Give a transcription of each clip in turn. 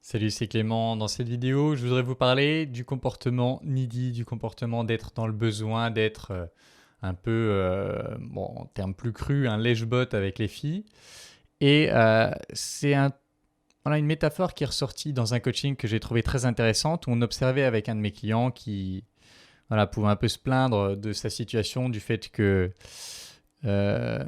Salut, c'est Clément. Dans cette vidéo, je voudrais vous parler du comportement needy, du comportement d'être dans le besoin, d'être un peu, bon, en termes plus crus, un lèche-botte avec les filles. Et c'est voilà, une métaphore qui est ressortie dans un coaching que j'ai trouvé très intéressante, où on observait avec un de mes clients qui voilà, pouvait un peu se plaindre de sa situation, du fait que euh,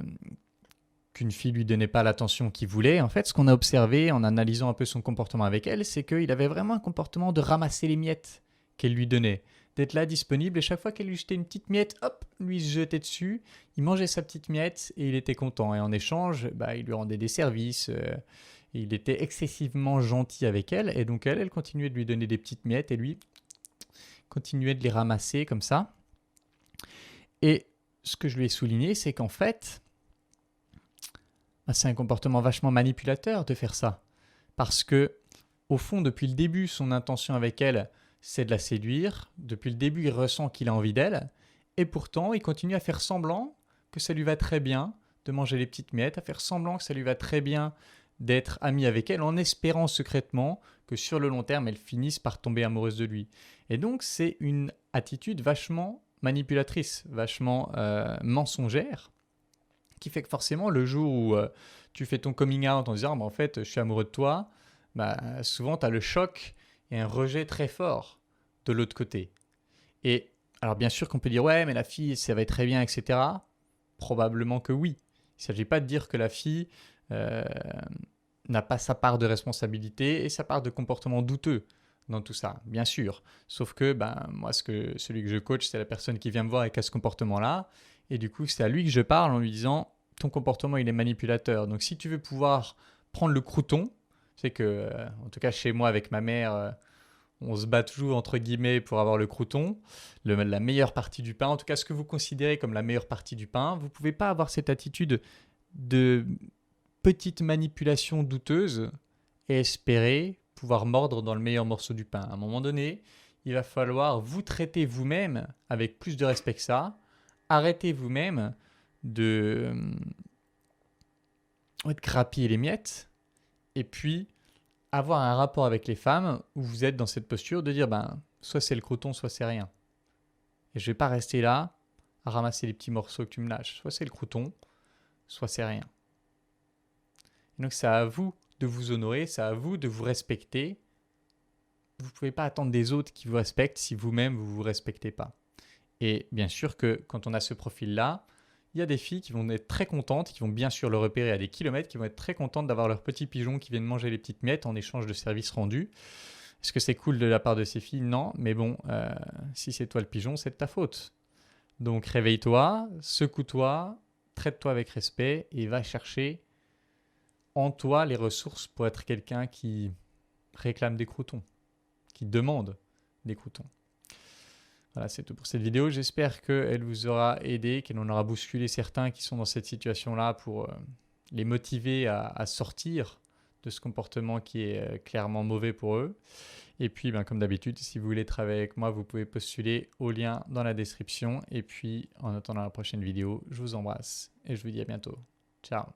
qu'une fille lui donnait pas l'attention qu'il voulait. En fait, ce qu'on a observé en analysant un peu son comportement avec elle, c'est qu'il avait vraiment un comportement de ramasser les miettes qu'elle lui donnait, d'être là disponible et chaque fois qu'elle lui jetait une petite miette, hop, lui se jetait dessus, il mangeait sa petite miette et il était content. Et en échange, bah, il lui rendait des services, et il était excessivement gentil avec elle et donc elle continuait de lui donner des petites miettes et lui continuait de les ramasser comme ça. Et ce que je lui ai souligné, c'est qu'en fait, c'est un comportement vachement manipulateur de faire ça. Parce que, au fond, depuis le début, son intention avec elle, c'est de la séduire. Depuis le début, il ressent qu'il a envie d'elle. Et pourtant, il continue à faire semblant que ça lui va très bien de manger les petites miettes, à faire semblant que ça lui va très bien d'être ami avec elle, en espérant secrètement que sur le long terme, elle finisse par tomber amoureuse de lui. Et donc, c'est une attitude vachement manipulatrice, vachement mensongère, qui fait que forcément, le jour où tu fais ton coming out en disant en fait, je suis amoureux de toi, bah, souvent, tu as le choc et un rejet très fort de l'autre côté. Et alors, bien sûr qu'on peut dire ouais, mais la fille, ça va être très bien, etc. Probablement que oui. Il ne s'agit pas de dire que la fille euh, n'a pas sa part de responsabilité et sa part de comportement douteux dans tout ça, bien sûr. Sauf que ben, moi, celui que je coach, c'est la personne qui vient me voir avec ce comportement-là. Et du coup, c'est à lui que je parle en lui disant ton comportement, il est manipulateur. Donc, si tu veux pouvoir prendre le crouton, c'est que, en tout cas, chez moi, avec ma mère, on se bat toujours, entre guillemets, pour avoir le crouton, la meilleure partie du pain. En tout cas, ce que vous considérez comme la meilleure partie du pain, vous ne pouvez pas avoir cette attitude de petite manipulation douteuse et espérer pouvoir mordre dans le meilleur morceau du pain. À un moment donné, il va falloir vous traiter vous-même avec plus de respect que ça. Arrêtez vous-même de grappiller les miettes et puis avoir un rapport avec les femmes où vous êtes dans cette posture de dire ben soit c'est le croton, soit c'est rien. Et je vais pas rester là à ramasser les petits morceaux que tu me lâches. Soit c'est le croton, soit c'est rien. Et donc c'est à vous de vous honorer, c'est à vous de vous respecter. Vous ne pouvez pas attendre des autres qui vous respectent si vous-même vous ne vous respectez pas. Et bien sûr que quand on a ce profil-là, il y a des filles qui vont être très contentes, qui vont bien sûr le repérer à des kilomètres, qui vont être très contentes d'avoir leurs petits pigeons qui viennent manger les petites miettes en échange de services rendus. Est-ce que c'est cool de la part de ces filles? Non, mais bon, si c'est toi le pigeon, c'est de ta faute. Donc réveille-toi, secoue-toi, traite-toi avec respect et va chercher en toi les ressources pour être quelqu'un qui réclame des croutons, qui demande des croutons. Voilà, c'est tout pour cette vidéo. J'espère qu'elle vous aura aidé, qu'elle en aura bousculé certains qui sont dans cette situation-là pour les motiver à sortir de ce comportement qui est clairement mauvais pour eux. Et puis, ben, comme d'habitude, si vous voulez travailler avec moi, vous pouvez postuler au lien dans la description. Et puis, en attendant la prochaine vidéo, je vous embrasse et je vous dis à bientôt. Ciao.